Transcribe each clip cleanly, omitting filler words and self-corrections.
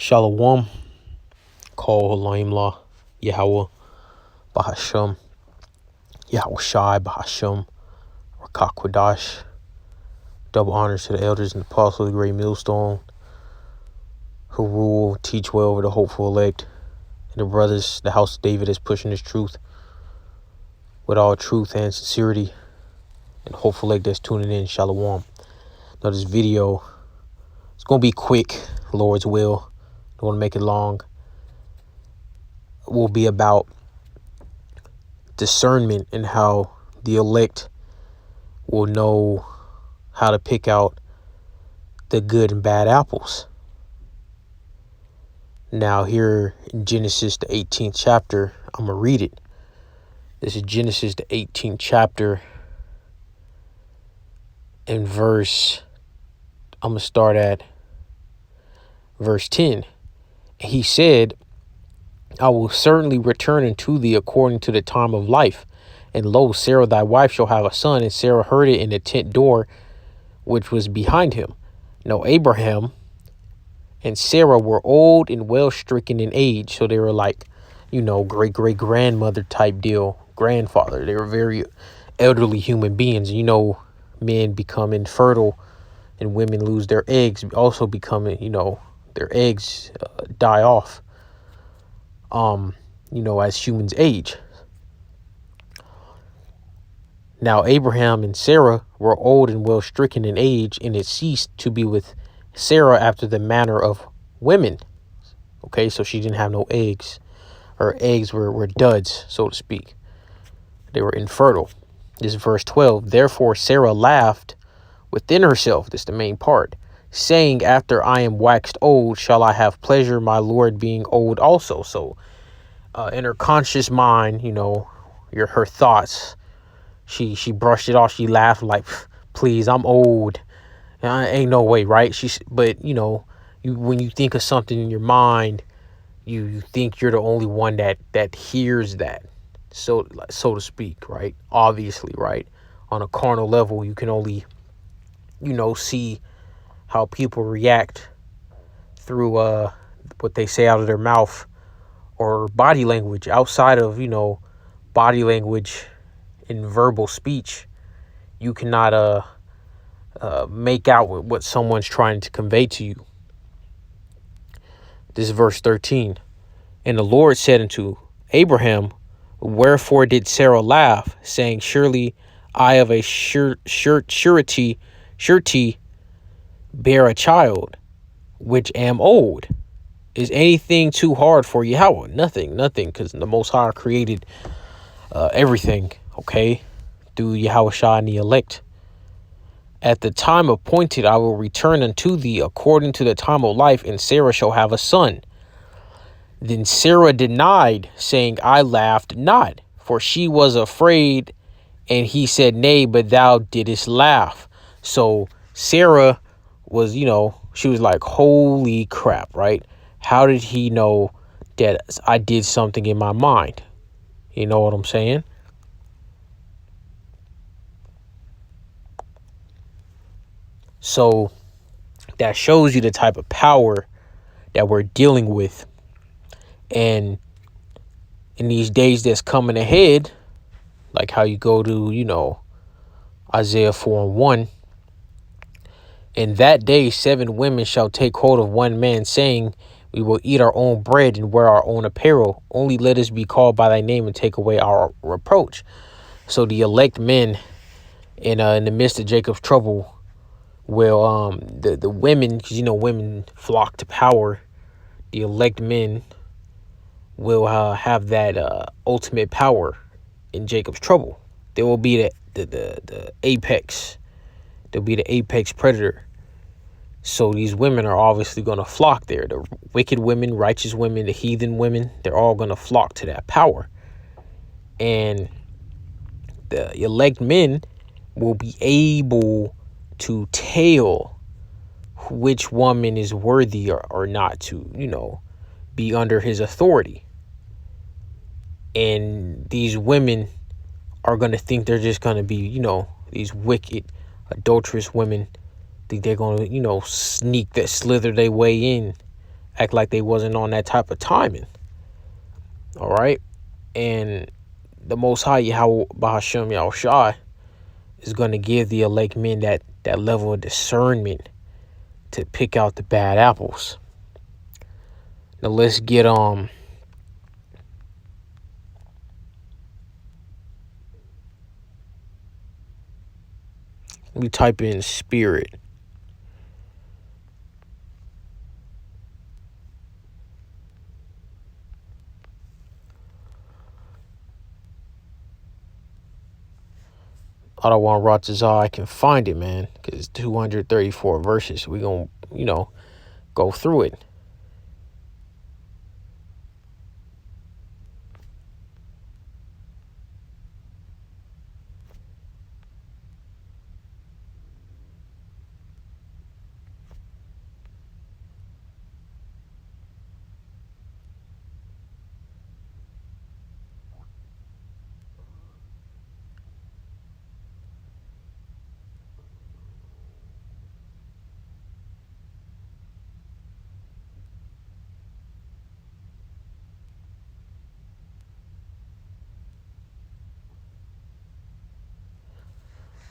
Shalom, Kol Halayim Yahweh, Bahasham, Yahweh Shai, Bahasham, Rakakwadash. Double honors to the elders and the apostles of the great millstone who rule, teach well over the hopeful elect, and the brothers, the house of David is pushing this truth with all truth and sincerity, and hopeful elect that's tuning in. Shalom. Now this video, it's going to be quick, Lord's will. Don't want to make it long. It will be about discernment and how the elect will know how to pick out the good and bad apples. Now here in Genesis, the 18th chapter, I'm going to read it. This is Genesis, the 18th chapter, and I'm going to start at verse 10. He said, I will certainly return unto thee according to the time of life. And lo, Sarah thy wife shall have a son. And Sarah heard it in the tent door, which was behind him. Now Abraham and Sarah were old and well stricken in age. So they were like, great-great-grandmother type deal, grandfather. They were very elderly human beings. Men become infertile and women lose their eggs, also becoming, their eggs die off, as humans age. Now, Abraham and Sarah were old and well stricken in age, and it ceased to be with Sarah after the manner of women. Okay, so she didn't have no eggs. Her eggs were duds, so to speak. They were infertile. This is verse 12. Therefore, Sarah laughed within herself. This is the main part. Saying, after I am waxed old, shall I have pleasure, my Lord being old also. So in her conscious mind, her thoughts, she brushed it off. She laughed like, please, I'm old. Ain't no way, right? But when you think of something in your mind, you think you're the only one that hears that, so to speak, right? Obviously, right? On a carnal level, you can only, see how people react through what they say out of their mouth or body language. Outside of, body language in verbal speech, you cannot make out what someone's trying to convey to you. This is verse 13. And the Lord said unto Abraham, wherefore did Sarah laugh, saying, surely I of a surety bear a child, which am old. Is anything too hard for Yahweh? Nothing, because the Most High created everything, okay, through Yahweh Shai and the elect. At the time appointed, I will return unto thee according to the time of life, and Sarah shall have a son. Then Sarah denied, saying, I laughed not, for she was afraid. And he said, nay, but thou didst laugh. So Sarah was, she was like, holy crap, right? How did he know that I did something in my mind? You know what I'm saying? So that shows you the type of power that we're dealing with. And in these days that's coming ahead, like how you go to, Isaiah 4:1. In that day, 7 women shall take hold of one man, saying, we will eat our own bread and wear our own apparel. Only let us be called by thy name and take away our reproach. So the elect men in the midst of Jacob's trouble will, the women, because, women flock to power. The elect men will have that ultimate power in Jacob's trouble. They will be the apex. They'll be the apex predator. So these women are obviously going to flock there. The wicked women, righteous women, the heathen women, they're all going to flock to that power. And the elect men will be able to tell which woman is worthy or not to, be under his authority. And these women are going to think they're just going to be, these wicked, adulterous women. Think they're going to, slither their way in act like they wasn't on that type of timing. All right. And the Most High Yahweh Bahashem Yahushai is going to give the elect men that level of discernment to pick out the bad apples. Now let's get we type in spirit. I don't want Ratazar. I can find it, man, because it's 234 verses. We're going to, go through it.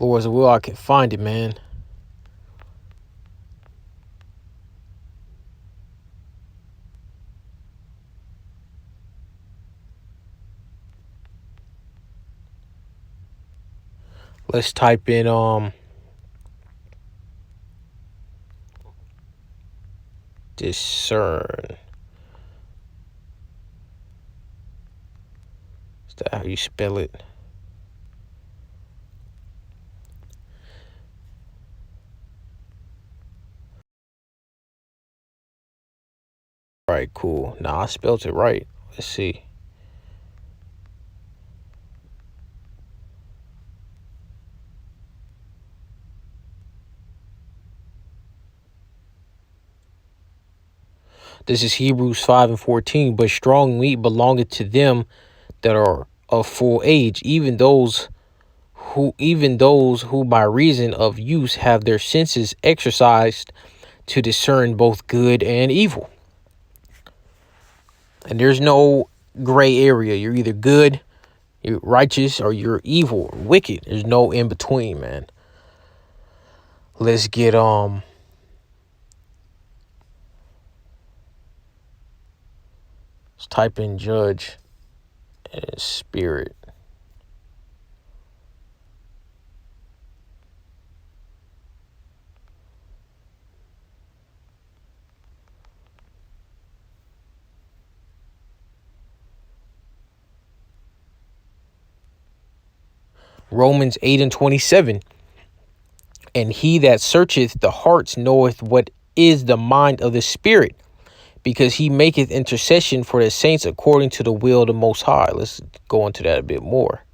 Lord's will, I can find it, man. Let's type in discern. Is that how you spell it? All right, cool. Nah, I spelled it right. Let's see. This is Hebrews 5:14. But strong meat belongeth to them that are of full age, even those who by reason of use have their senses exercised to discern both good and evil. And there's no gray area. You're either good, you're righteous, or you're evil or wicked. There's no in between, man. Let's get let's type in judge and spirit. Romans 8:27. And he that searcheth the hearts knoweth what is the mind of the Spirit, because he maketh intercession for the saints according to the will of the Most High. Let's go into that a bit more.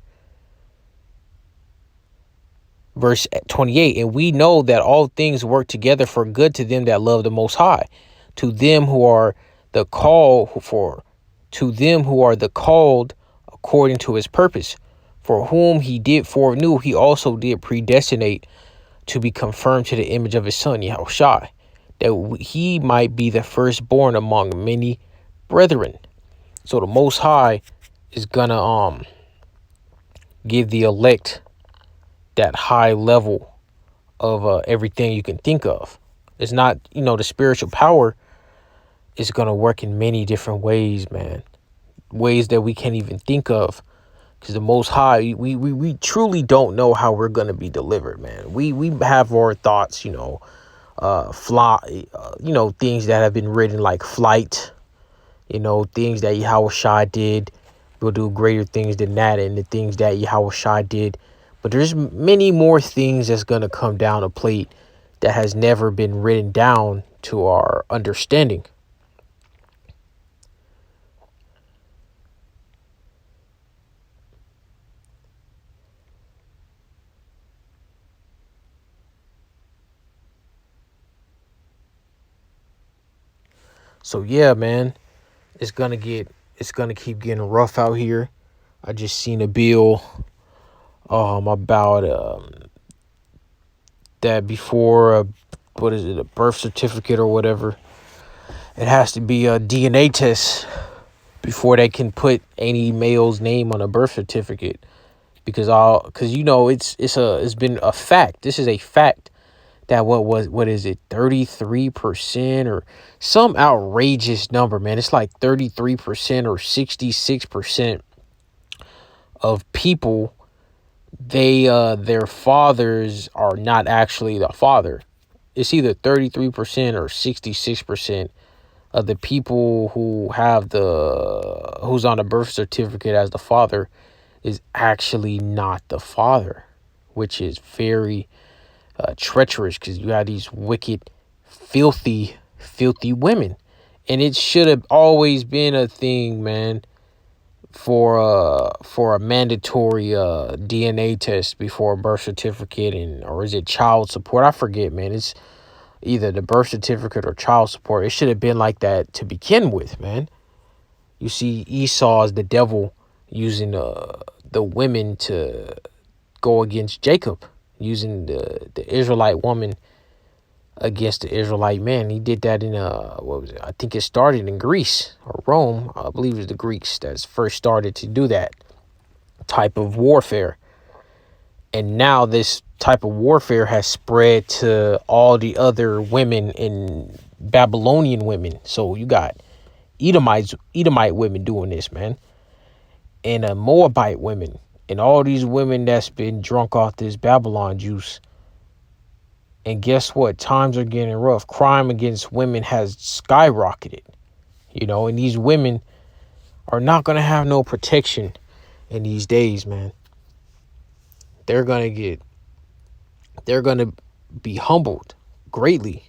Verse 28. And we know that all things work together for good to them that love the Most High, to them who are the called according to his purpose, for whom he did foreknew, he also did predestinate to be confirmed to the image of his son, Yahushua, that he might be the firstborn among many brethren. So the Most High is gonna give the elect that high level of everything you can think of. It's not, the spiritual power is gonna work in many different ways, man. Ways that we can't even think of. Because the Most High, we truly don't know how we're going to be delivered, man. We have our thoughts, things that have been written like flight, things that Yahushua did. We'll do greater things than that, and the things that Yahushua did. But there's many more things that's going to come down a plate that has never been written down to our understanding. So yeah, man, it's gonna keep getting rough out here. I just seen a bill about that before what is it, a birth certificate or whatever, It has to be a DNA test before they can put any male's name on a birth certificate. Because it's been a fact. This is a fact that what is it, 33% or some outrageous number, man. It's like 33% or 66% of people, their fathers are not actually the father. It's either 33% or 66% of the people who's on the birth certificate as the father is actually not the father, which is very treacherous, because you have these wicked, filthy women. And it should have always been a thing, man, for a mandatory DNA test before a birth certificate, or is it child support? I forget, man. It's either the birth certificate or child support. It should have been like that to begin with, man. You see Esau as the devil using the women to go against Jacob, using the Israelite woman against the Israelite man. He did that in what was it? I think it started in Greece or Rome. I believe it was the Greeks that first started to do that type of warfare. And now this type of warfare has spread to all the other women in Babylonian women. So you got Edomite women doing this, man, and Moabite women, and all these women that's been drunk off this Babylon juice. And guess what? Times are getting rough. Crime against women has skyrocketed, and these women are not going to have no protection in these days, man. They're going to be humbled greatly.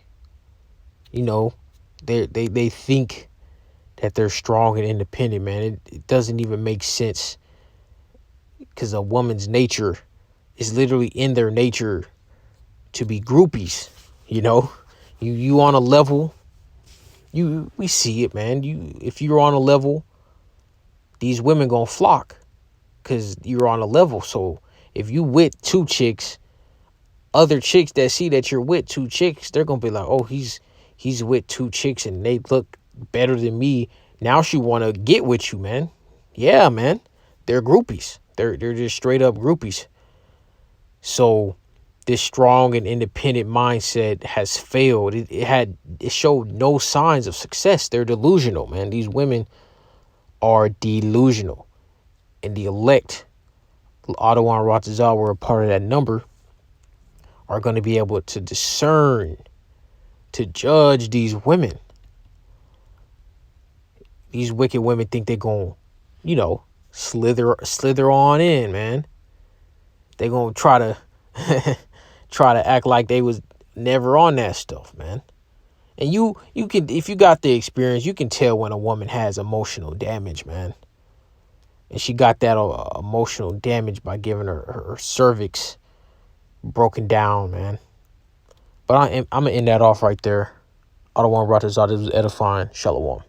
They think that they're strong and independent, man. It doesn't even make sense, because a woman's nature is literally in their nature to be groupies. You on a level, we see it, man. If you're on a level, these women gonna flock because you're on a level. So if you with two chicks, other chicks that see that you're with two chicks, they're gonna be like, oh, he's with two chicks and they look better than me. Now she wanna get with you, man. Yeah, man. They're groupies. They're just straight up groupies. So this strong and independent mindset has failed. It showed no signs of success. They're delusional, man. These women are delusional. And the elect, Ottawa and Ratazal were a part of that number, are going to be able to discern, to judge these women. These wicked women think they're going, slither on in, man. They're going to try to act like they was never on that stuff, man. And you can, if you got the experience, you can tell when a woman has emotional damage, man. And she got that emotional damage by giving her cervix broken down, man. But I'm going to end that off right there. I don't want to rot this out. This was edifying. Shalom.